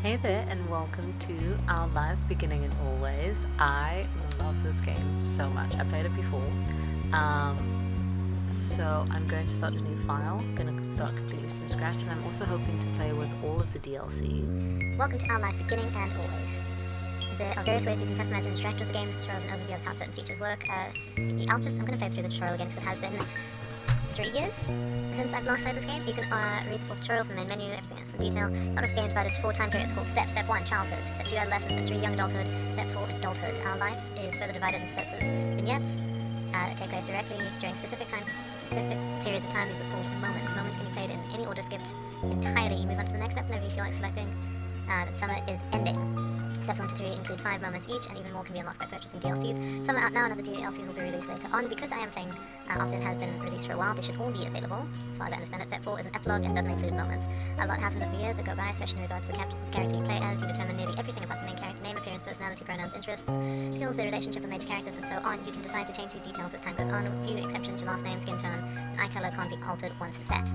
Hey there, and welcome to Our Life Beginning and Always. I love this game so much. I played it before. So I'm going to start a new file. I'm going to start completely from scratch, and I'm also hoping to play with all of the DLC. Welcome to Our Life Beginning and Always. There are various ways you can customize and interact with the game. This tutorial is an overview of how certain features work. I'm going to play through the tutorial again because it has been 3 years since I've last played this game. You can read the full tutorial from the main menu, everything else in detail. Start with the game divided into 4 time periods called steps. Step 1, childhood. Step 2, adolescence. Step 3, young adulthood. Step 4, adulthood. Our life is further divided into sets of vignettes that take place directly during specific periods of time. These are called moments. Moments can be played in any order, skipped entirely. You move on to the next step whenever you feel like selecting that summer is ending. Steps 1 to 3 include 5 moments each, and even more can be unlocked by purchasing DLCs. Some are out now, and other DLCs will be released later on. Because I am playing after it has been released for a while, they should all be available. As far as I understand it, Step 4 is an epilogue and doesn't include moments. A lot happens over the years that go by, especially in regard to the character you play as. You determine nearly everything about the main character: name, appearance, personality, pronouns, interests, skills, their relationship with major characters, and so on. You can decide to change these details as time goes on. With few exceptions, your last name, skin tone, and eye color can't be altered once set.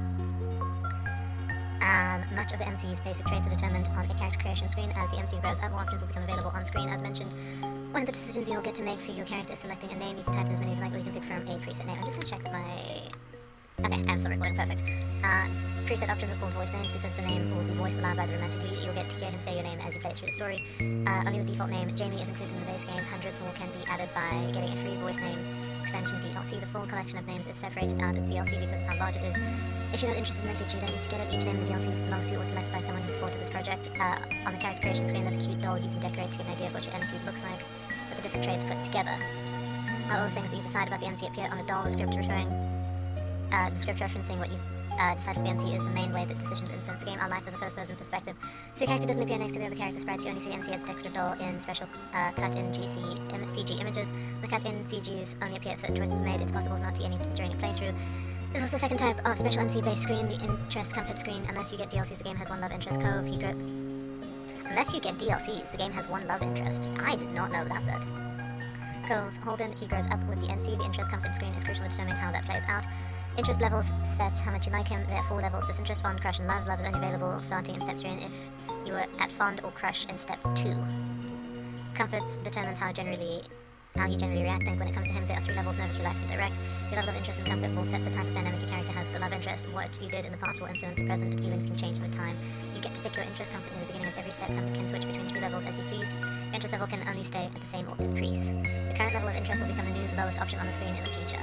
Much of the MC's basic traits are determined on a character creation screen. As the MC grows up, more options will become available on screen. As mentioned, one of the decisions you'll get to make for your character is selecting a name. You can type in as many as you like, or you can pick from a preset name. I'm just going to check that Okay, I'm still recording, perfect. Preset options are called voice names because the name will be voiced aloud by the romantic lead. You'll get to hear him say your name as you play through the story. Only the default name, Jamie, is included in the base game. Hundreds more can be added by getting a free voice name expansion DLC. The full collection of names is separated out as DLC because of how large it is. If you're not interested in the feature, you don't need to get it. Each name the DLC belongs to or selected by someone who supported this project. On the character creation screen, there's a cute doll you can decorate to get an idea of what your MC looks like with the different traits put together. All the things that you decide about the MC appear on the doll. The script referencing what you decide for the MC is the main way that decisions influence the game. Our life is a first-person perspective, so your character doesn't appear next to the other character sprites. You only see the MC as a decorative doll in special cut-in CG images. The cut-in CGs only appear if certain choices are made. It's possible to not see any during a playthrough. There's also a second type of special MC-based screen, the interest comfort screen. Unless you get DLCs, the game has one love interest. Unless you get DLCs, the game has one love interest. I did not know about that. Cove, Holden, he grows up with the MC. The interest comfort screen is crucial in determining how that plays out. Interest levels sets how much you like him. There are 4 levels: disinterest, fond, crush, and love. Love is only available starting in step 3 and if you were at fond or crush in step 2. Comfort determines how you generally react. Then when it comes to him, there are 3 levels: nervous, relaxed, and direct. Your level of interest and comfort will set the type of dynamic your character has with the love interest. What you did in the past will influence the present, and feelings can change with time. You get to pick your interest comfort near the beginning of every step. Comfort can switch between 3 levels as you please. Your interest level can only stay at the same or increase. Your current level of interest will become the new lowest option on the screen in the future.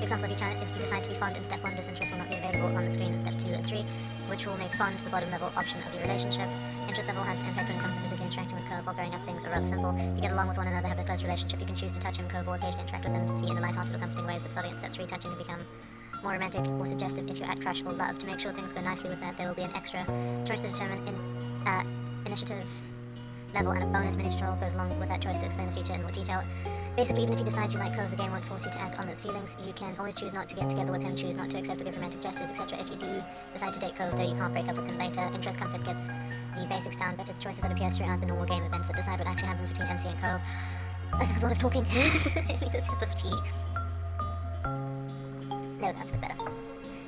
Example, if you decide to be fond in step 1, disinterest will not be available on the screen in step 2 and 3, which will make fond the bottom level option of your relationship. Interest level has an impact when it comes to physically interacting with Cove. While growing up, things are rather simple. You get along with one another, have a close relationship. You can choose to touch him, Cove, or occasionally interact with him, see in the light-hearted or comforting ways, but starting at step 3, touching can become more romantic or suggestive if you're at crush or love. To make sure things go nicely with that, there will be an extra choice to determine initiative level, and a bonus mini tutorial goes along with that choice to explain the feature in more detail. Basically, even if you decide you like Cove, the game won't force you to act on those feelings. You can always choose not to get together with him, choose not to accept or give romantic gestures, etc. If you do decide to date Cove, though, you can't break up with him later. Interest comfort gets the basics down, but it's choices that appear throughout the normal game events that decide what actually happens between MC and Cove. This is a lot of talking. I need a sip of tea. No, that's a bit better.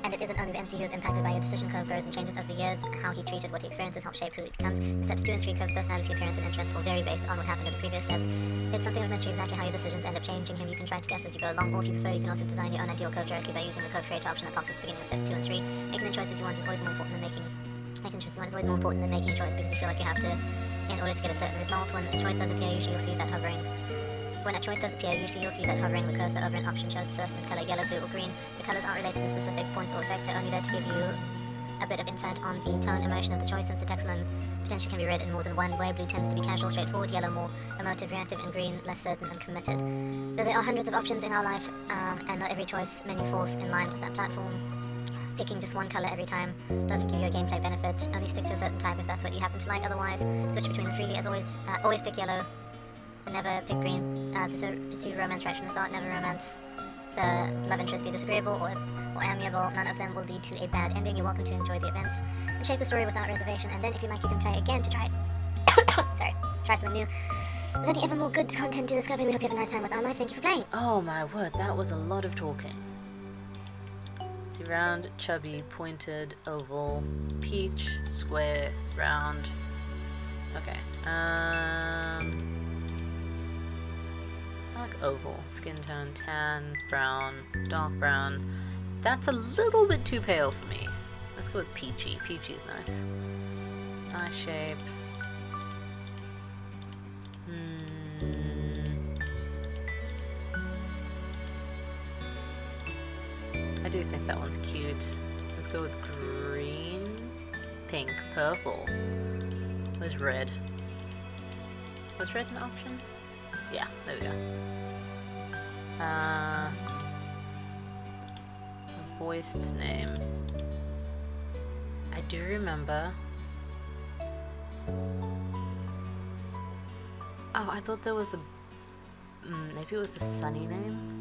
And it isn't only the MC who is impacted by your decision. Cove grows and changes over the years. How he's treated, what he experiences help shape who he becomes. Steps 2 and 3, Cove's personality, appearance, and interest will vary based on what happened in the previous steps. It's something of mystery exactly how your decisions end up changing him. You can try to guess as you go along, or if you prefer, you can also design your own ideal Cove directly by using the Cove Creator option that pops at the beginning of steps 2 and 3. Making the choices you want is always more important than making a choice, because you feel like you have to in order to get a certain result. When a choice does appear, usually you'll see that hovering the cursor over an option shows a certain color, yellow, blue, or green. The colors aren't related to specific points or effects, they're only there to give you a bit of insight on the tone, emotion of the choice, since the text alone potentially can be read in more than one way. Blue tends to be casual, straightforward, yellow more emotive, reactive, and green less certain and committed. Though there are hundreds of options in our life, and not every choice menu falls in line with that platform. Picking just one color every time doesn't give you a gameplay benefit. Only stick to a certain type if that's what you happen to like. Otherwise, switch between them freely. As always, always pick yellow. Never pick green. Pursue romance right from the start. Never romance the love interest, be disagreeable or amiable. None of them will lead to a bad ending. You're welcome to enjoy the events and shape the story without reservation. And then, if you like, you can play again to try try something new. There's only ever more good content to discover. We hope you have a nice time with Our Life. Thank you for playing. Oh my word, that was a lot of talking. See, round, chubby, pointed, oval, peach, square, round, Okay. I like oval. Skin tone, tan, brown, dark brown. That's a little bit too pale for me. Let's go with peachy. Peachy is nice. Eye shape. I do think that one's cute. Let's go with green, pink, purple. Where's red? Was red an option? Yeah, there we go. Voiced name. I do remember. Oh, I thought there was a... maybe it was a Sunny name?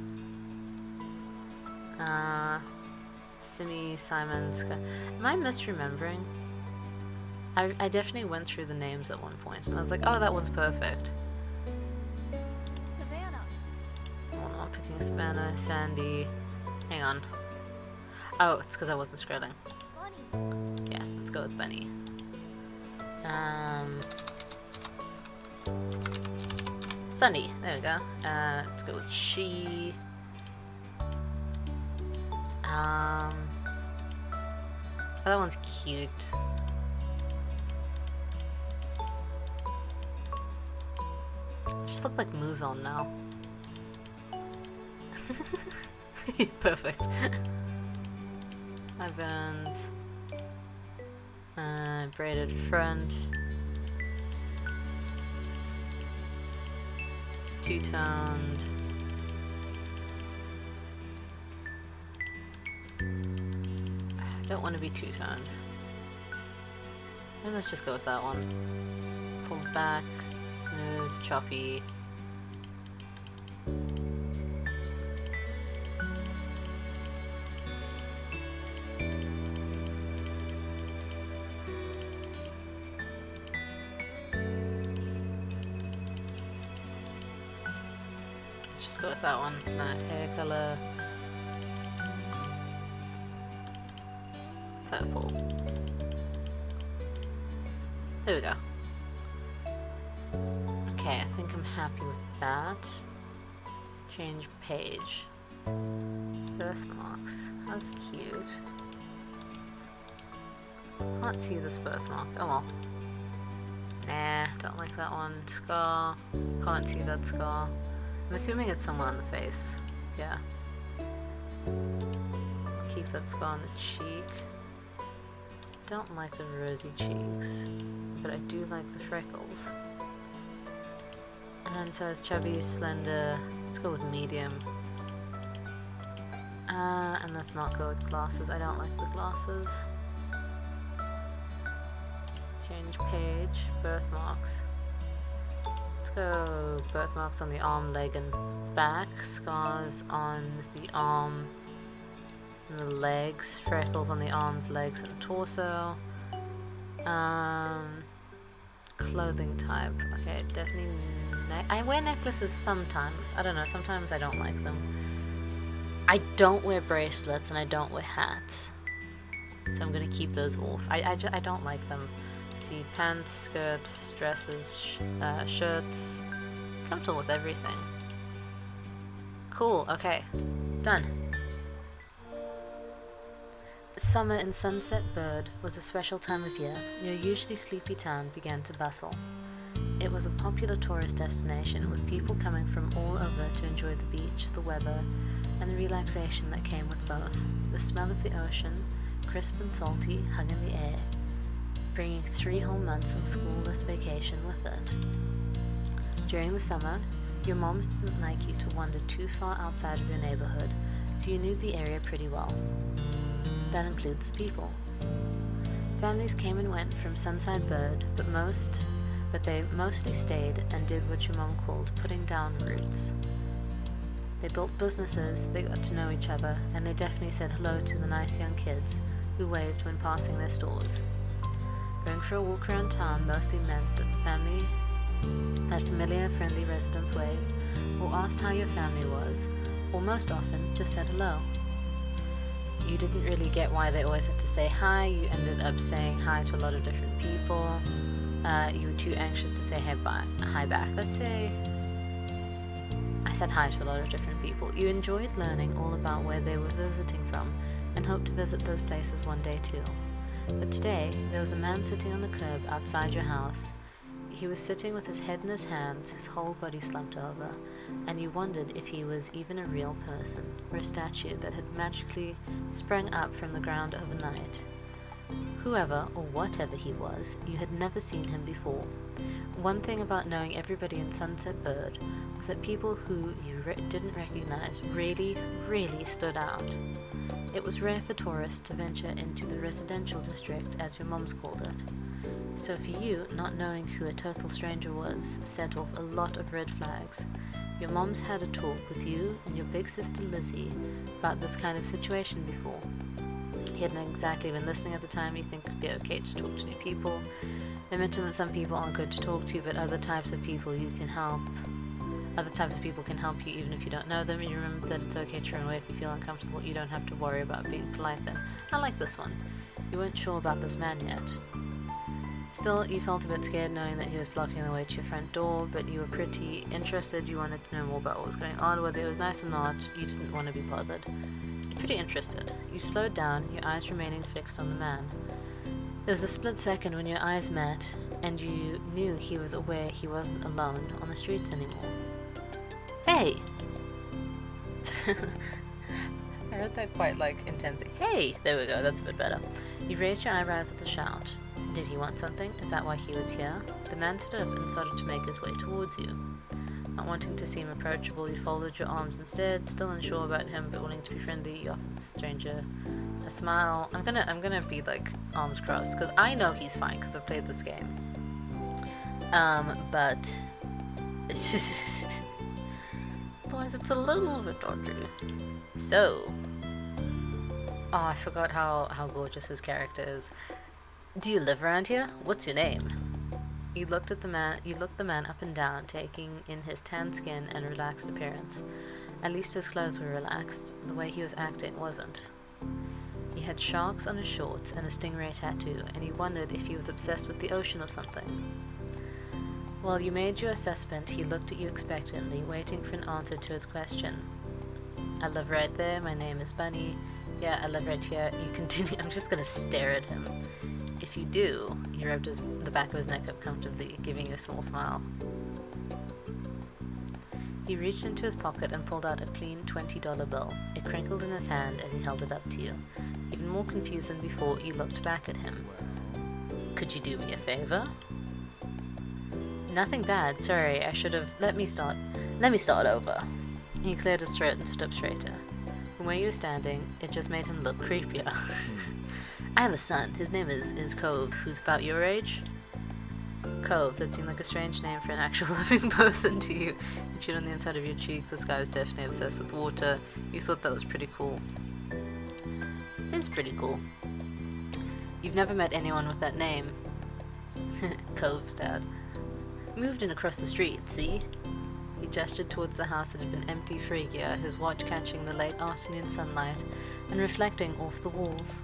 Simi, Simons... Am I misremembering? I definitely went through the names at one point, and I was like, oh, that one's perfect. Savannah. Oh, no, I'm picking Savannah, Sandy... Hang on. Oh, it's because I wasn't scrolling. Bunny. Yes, let's go with Bunny. Sunny, there we go. Let's go with she. Oh, that one's cute. Just look like Muzon now. Perfect. Evans. Braided front. Two-toned. Don't want to be two-toned. And let's just go with that one. Pulled back, smooth, choppy. Let's just go with that one. Hair color. Purple. There we go. Okay, I think I'm happy with that. Change page. Birthmarks. That's cute. Can't see this birthmark. Oh well. Nah, don't like that one. Scar. Can't see that scar. I'm assuming it's somewhere on the face. Yeah. I'll keep that scar on the cheek. Don't like the rosy cheeks, but I do like the freckles. And then it says chubby, slender. Let's go with medium. And let's not go with glasses. I don't like the glasses. Change page. Birthmarks. Let's go birthmarks on the arm, leg, and back. Scars on the arm and the legs. Freckles on the arms, legs, and torso. Clothing type. Okay, definitely. I wear necklaces sometimes. I don't know. Sometimes I don't like them. I don't wear bracelets and I don't wear hats, so I'm gonna keep those off. I don't like them. Let's see, pants, skirts, dresses, shirts. Comfortable with everything. Cool. Okay, done. Summer in Sunset Bird was a special time of year. Your usually sleepy town began to bustle. It was a popular tourist destination, with people coming from all over to enjoy the beach, the weather, and the relaxation that came with both. The smell of the ocean, crisp and salty, hung in the air, bringing 3 whole months of schoolless vacation with it. During the summer, your moms didn't like you to wander too far outside of your neighborhood, so you knew the area pretty well. That includes the people. Families came and went from Sunside Bird, but they mostly stayed and did what your mom called putting down roots. They built businesses, they got to know each other, and they definitely said hello to the nice young kids who waved when passing their stores. Going for a walk around town mostly meant that familiar, friendly residents waved, or asked how your family was, or most often just said hello. You didn't really get why they always had to say hi. You ended up saying hi to a lot of different people. You were too anxious to say hi back. Let's say I said hi to a lot of different people. You enjoyed learning all about where they were visiting from and hoped to visit those places one day too. But today, there was a man sitting on the curb outside your house. He was sitting with his head in his hands, his whole body slumped over, and you wondered if he was even a real person, or a statue that had magically sprung up from the ground overnight. Whoever, or whatever he was, you had never seen him before. One thing about knowing everybody in Sunset Bird was that people who you didn't recognize really, really stood out. It was rare for tourists to venture into the residential district, as your moms called it. So for you, not knowing who a total stranger was set off a lot of red flags. Your moms had a talk with you and your big sister Lizzie about this kind of situation before. He hadn't exactly been listening at the time. You think it would be okay to talk to new people. They mentioned that some people aren't good to talk to, but other types of people you can help. Other types of people can help you even if you don't know them, and you remember that it's okay to run away if you feel uncomfortable. You don't have to worry about being polite then. I like this one. You weren't sure about this man yet. Still, you felt a bit scared knowing that he was blocking the way to your front door, but you were pretty interested. You wanted to know more about what was going on, whether it was nice or not. You didn't want to be bothered. Pretty interested. You slowed down, your eyes remaining fixed on the man. There was a split second when your eyes met, and you knew he was aware he wasn't alone on the streets anymore. Hey! I heard that quite intensely. Hey! There we go, that's a bit better. You raised your eyebrows at the shout. Did he want something? Is that why he was here? The man stood up and started to make his way towards you. Not wanting to seem approachable, you folded your arms instead, still unsure about him but willing to be friendly. You offered the stranger a smile. I'm gonna be arms crossed because I know he's fine because I've played this game. But boys, it's a little bit dodgy. So, I forgot how gorgeous his character is. Do you live around here? What's your name? You looked the man up and down, taking in his tan skin and relaxed appearance. At least his clothes were relaxed. The way he was acting wasn't. He had sharks on his shorts and a stingray tattoo, and he wondered if he was obsessed with the ocean or something. While you made your assessment, he looked at you expectantly, waiting for an answer to his question. I live right there. My name is Bunny. Yeah, I live right here. You continue. I'm just gonna stare at him. If you do, he rubbed the back of his neck up comfortably, giving you a small smile. He reached into his pocket and pulled out a clean $20 bill. It crinkled in his hand as he held it up to you. Even more confused than before, you looked back at him. Could you do me a favor? Nothing bad. Sorry, I should have... Let me start over. He cleared his throat and stood up straighter. From where you were standing, it just made him look creepier. I have a son. His name is Cove, who's about your age. Cove, that seemed like a strange name for an actual living person to you. You chewed on the inside of your cheek. This guy was definitely obsessed with water. You thought that was pretty cool. It's pretty cool. You've never met anyone with that name. Cove's dad. Moved in across the street, see? He gestured towards the house that had been empty for a year, his watch catching the late afternoon sunlight and reflecting off the walls.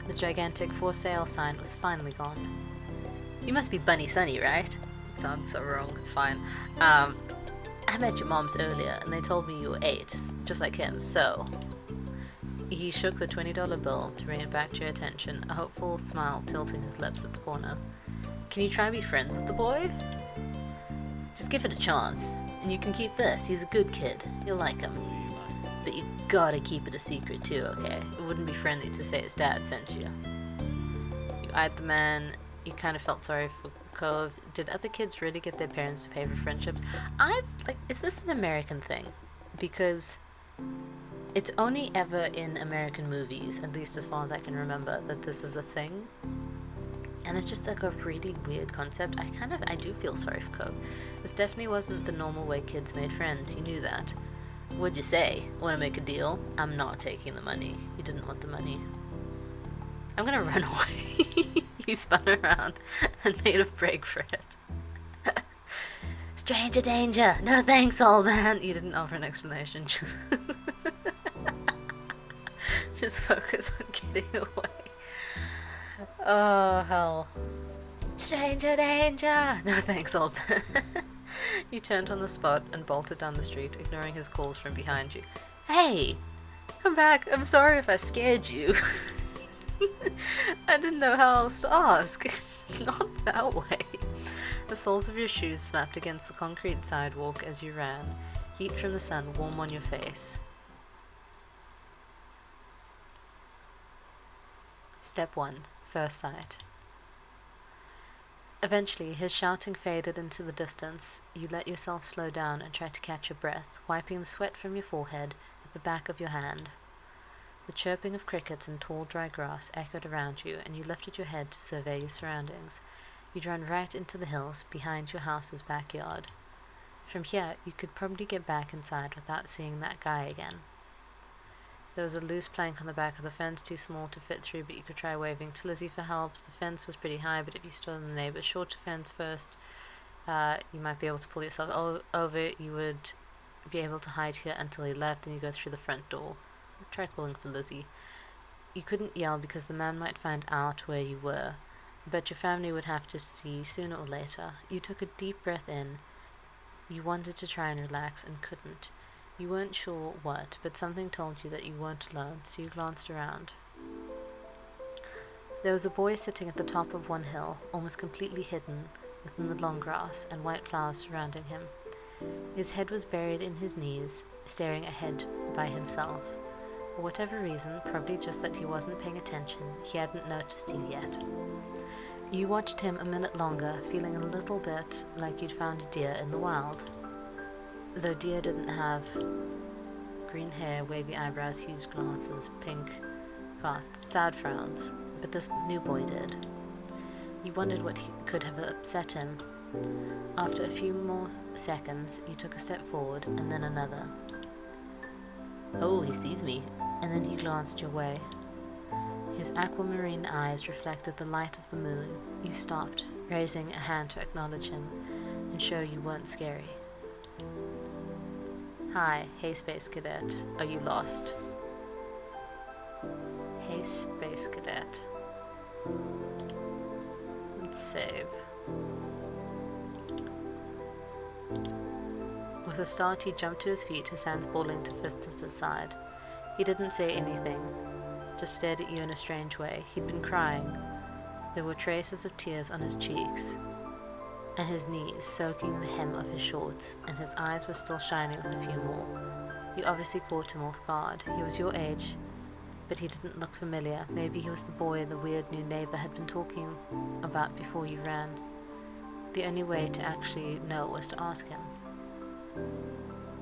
The gigantic for sale sign was finally gone. You must be Bunny Sunny, right? It sounds so wrong, it's fine. I met your moms earlier and they told me you were 8, just like him, so... He shook the $20 bill to bring it back to your attention, a hopeful smile tilting his lips at the corner. Can you try and be friends with the boy? Just give it a chance, and you can keep this. He's a good kid. You'll like him. But you gotta keep it a secret too, okay? It wouldn't be friendly to say his dad sent you. You eyed the man. You kind of felt sorry for Cove. Did other kids really get their parents to pay for friendships? Is this an American thing? Because it's only ever in American movies, at least as far as I can remember, that this is a thing. And it's just a really weird concept. I do feel sorry for Cove. This definitely wasn't the normal way kids made friends. You knew that. What'd you say? Want to make a deal? I'm not taking the money. You didn't want the money. I'm gonna run away. You spun around and made a break for it. Stranger danger. No thanks, old man. You didn't offer an explanation. Just focus on getting away. Oh, hell. Stranger danger! No thanks, old man. You turned on the spot and bolted down the street, ignoring his calls from behind you. Hey! Come back, I'm sorry if I scared you. I didn't know how else to ask. Not that way. The soles of your shoes slapped against the concrete sidewalk as you ran, heat from the sun warm on your face. Step 1. First sight. Eventually, his shouting faded into the distance. You let yourself slow down and try to catch your breath, wiping the sweat from your forehead with the back of your hand. The chirping of crickets in tall, dry grass echoed around you, and you lifted your head to survey your surroundings. You'd run right into the hills behind your house's backyard. From here, you could probably get back inside without seeing that guy again. There was a loose plank on the back of the fence, too small to fit through, but you could try waving to Lizzie for help. The fence was pretty high, but if you stood on the neighbor's shorter fence first, you might be able to pull yourself over. You would be able to hide here until he left, and you go through the front door. Try calling for Lizzie. You couldn't yell because the man might find out where you were, but your family would have to see you sooner or later. You took a deep breath in. You wanted to try and relax and couldn't. You weren't sure what, but something told you that you weren't alone, so you glanced around. There was a boy sitting at the top of one hill, almost completely hidden within the long grass and white flowers surrounding him. His head was buried in his knees, staring ahead by himself. For whatever reason, probably just that he wasn't paying attention, he hadn't noticed you yet. You watched him a minute longer, feeling a little bit like you'd found a deer in the wild. Though deer didn't have green hair, wavy eyebrows, huge glasses, pink cast, sad frowns, but this new boy did. You wondered what could have upset him. After a few more seconds, you took a step forward, and then another. Oh, he sees me, and then he glanced your way. His aquamarine eyes reflected the light of the moon. You stopped, raising a hand to acknowledge him and show you weren't scary. Hi, hey Space Cadet, are you lost? Hey Space Cadet. Let's save. With a start, he jumped to his feet, his hands balling to fists at his side. He didn't say anything, just stared at you in a strange way. He'd been crying. There were traces of tears on his cheeks, and his knees soaking the hem of his shorts, and his eyes were still shining with a few more. You obviously caught him off guard. He was your age, but he didn't look familiar. Maybe he was the boy the weird new neighbor had been talking about before you ran. The only way to actually know was to ask him.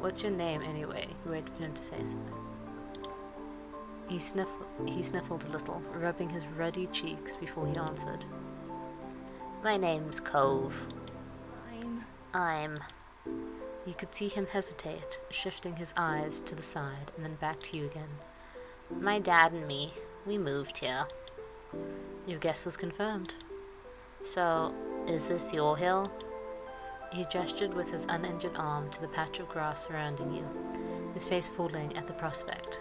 What's your name, anyway? You waited for him to say something. He sniffled a little, rubbing his ruddy cheeks before he answered. My name's Cove. I'm... You could see him hesitate, shifting his eyes to the side and then back to you again. My dad and me, we moved here. Your guess was confirmed. So, is this your hill? He gestured with his uninjured arm to the patch of grass surrounding you, his face falling at the prospect.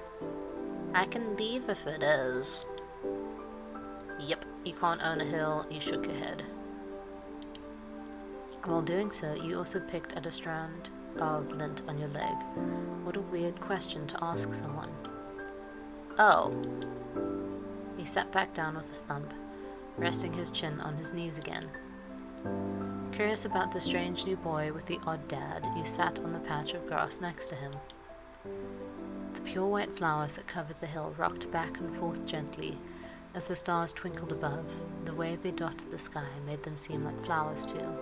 I can leave if it is. Yep, you can't own a hill. You shook your head. While doing so, you also picked at a strand of lint on your leg. What a weird question to ask someone. Oh. He sat back down with a thump, resting his chin on his knees again. Curious about the strange new boy with the odd dad, you sat on the patch of grass next to him. The pure white flowers that covered the hill rocked back and forth gently as the stars twinkled above. The way they dotted the sky made them seem like flowers too.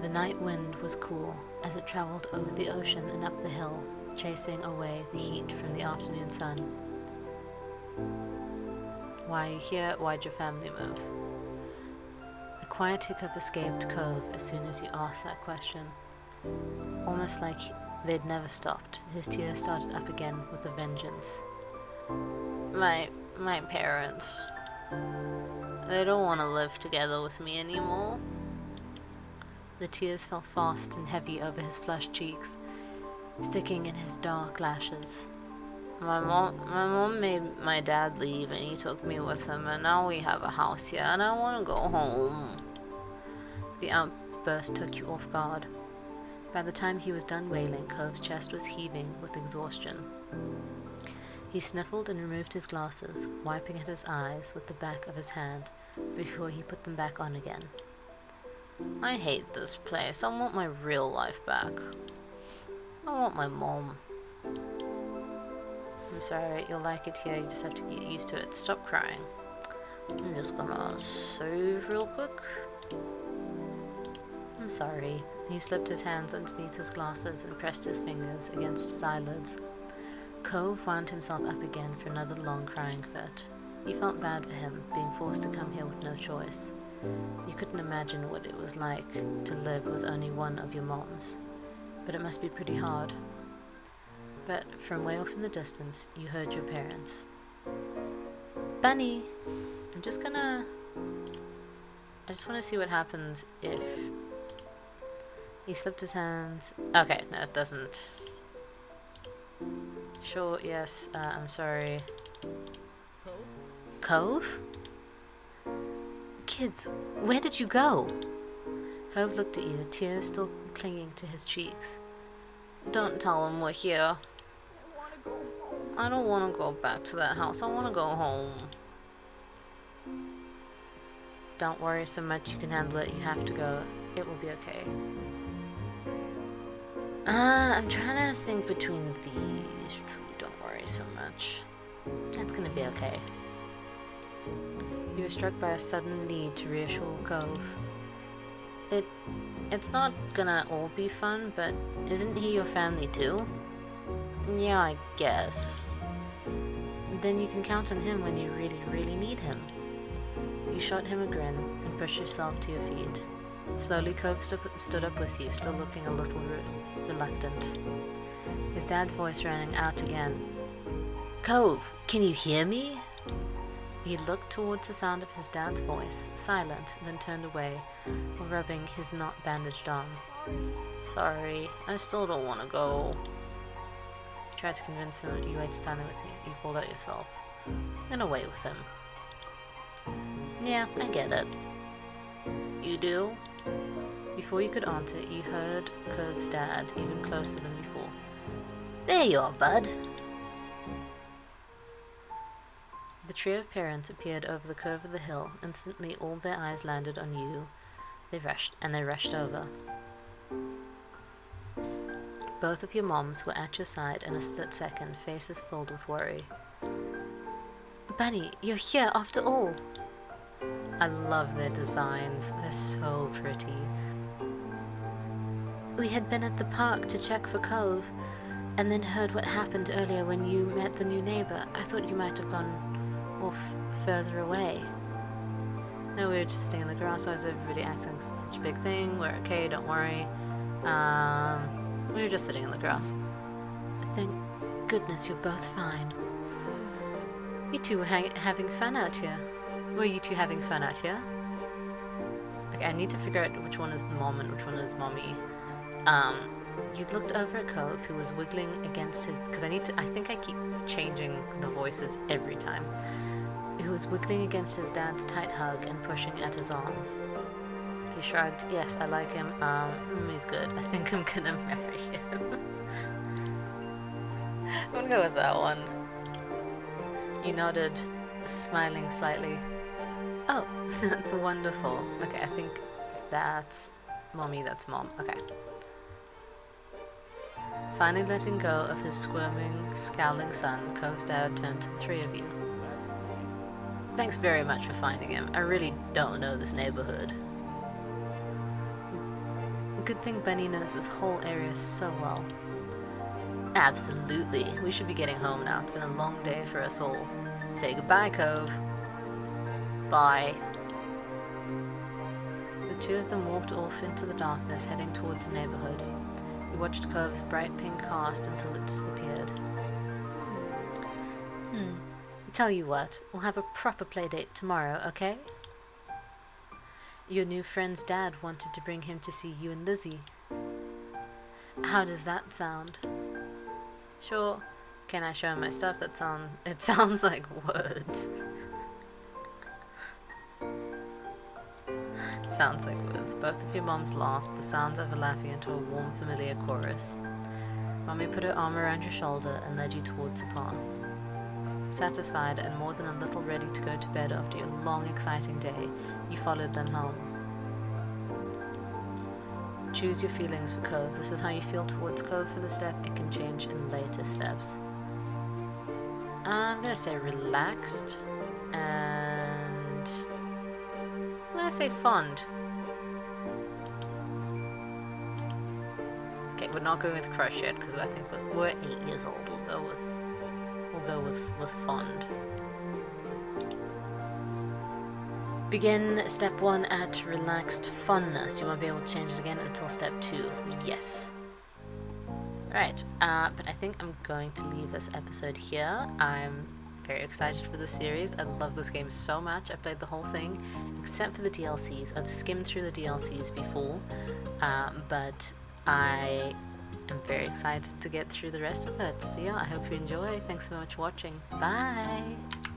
The night wind was cool as it traveled over the ocean and up the hill, chasing away the heat from the afternoon sun. Why are you here? Why'd your family move? A quiet hiccup escaped Cove as soon as you asked that question. Almost like they'd never stopped, his tears started up again with a vengeance. My parents, they don't want to live together with me anymore. The tears fell fast and heavy over his flushed cheeks, sticking in his dark lashes. My mom made my dad leave and he took me with him, and now we have a house here and I want to go home. The outburst took you off guard. By the time he was done wailing, Cove's chest was heaving with exhaustion. He sniffled and removed his glasses, wiping at his eyes with the back of his hand before he put them back on again. I hate this place. I want my real life back. I want my mom. I'm sorry, you'll like it here. You just have to get used to it. Stop crying. I'm just gonna save real quick. I'm sorry. He slipped his hands underneath his glasses and pressed his fingers against his eyelids. Cove wound himself up again for another long crying fit. He felt bad for him, being forced to come here with no choice. You couldn't imagine what it was like to live with only one of your moms. But it must be pretty hard. But from way off in the distance, you heard your parents. Bunny! I just want to see what happens if... He slipped his hands... Okay, no, it doesn't. Sure, yes, I'm sorry. Cove? Kids, where did you go? Cove looked at you, tears still clinging to his cheeks. Don't tell them we're here. I don't want to go back to that house. I want to go home. Don't worry so much. You can handle it. You have to go. It will be okay. I'm trying to think between these two. Don't worry so much. It's gonna be okay. You were struck by a sudden need to reassure Cove. It's not gonna all be fun, but isn't he your family too? Yeah, I guess. Then you can count on him when you really, really need him. You shot him a grin and pushed yourself to your feet. Slowly, Cove stood up with you, still looking a little reluctant. His dad's voice rang out again. Cove, can you hear me? He looked towards the sound of his dad's voice, silent, then turned away, while rubbing his not bandaged arm. Sorry, I still don't want to go. You tried to convince him that you waited silently with him. You called out yourself. Then away with him. Yeah, I get it. You do? Before you could answer, you heard Cove's dad, even closer than before. There you are, bud. The trio of parents appeared over the curve of the hill. Instantly, all their eyes landed on you. They rushed over. Both of your moms were at your side in a split second, faces filled with worry. Bunny, you're here after all. I love their designs. They're so pretty. We had been at the park to check for Cove, and then heard what happened earlier when you met the new neighbor. I thought you might have gone off further away. No, we were just sitting in the grass. Why is everybody acting such a big thing? We're okay, don't worry. We were just sitting in the grass. Thank goodness you're both fine. You two were having fun out here. Were you two having fun out here? Okay, I need to figure out which one is the mom and which one is mommy. You looked over at Cove, who was wiggling against his... Because I think I keep changing the voices every time. Who was wiggling against his dad's tight hug and pushing at his arms. He shrugged. Yes, I like him. He's good. I think I'm gonna marry him. I'm gonna go with that one. You nodded, smiling slightly. Oh, that's wonderful. Okay, I think that's mommy, that's mom. Okay. Finally letting go of his squirming, scowling son, Cove's dad turned to the three of you. Thanks very much for finding him. I really don't know this neighborhood. Good thing Benny knows this whole area so well. Absolutely. We should be getting home now. It's been a long day for us all. Say goodbye, Cove. Bye. The two of them walked off into the darkness, heading towards the neighborhood. You watched Cove's bright pink cast until it disappeared. Tell you what, we'll have a proper play date tomorrow, okay? Your new friend's dad wanted to bring him to see you and Lizzie. How does that sound? Sure, Can I show my stuff? It sounds like words. Sounds like words. Both of your moms laughed, the sounds overlapping into a warm, familiar chorus. Mommy put her arm around your shoulder and led you towards the path. Satisfied and more than a little ready to go to bed after your long, exciting day, you followed them home. Choose your feelings for Cove. This is how you feel towards Cove for the step. It can change in later steps. I'm gonna say relaxed, and I'm gonna say fond. Okay, we're not going with crush yet because I think we're 8 years old. We'll go with fond. Begin step 1 at relaxed fondness. You won't be able to change it again until step 2. Yes. Right, but I think I'm going to leave this episode here. I'm very excited for this series. I love this game so much. I played the whole thing, except for the DLCs. I've skimmed through the DLCs before, but I am very excited to get through the rest of it. So yeah, I hope you enjoy. Thanks so much for watching. Bye!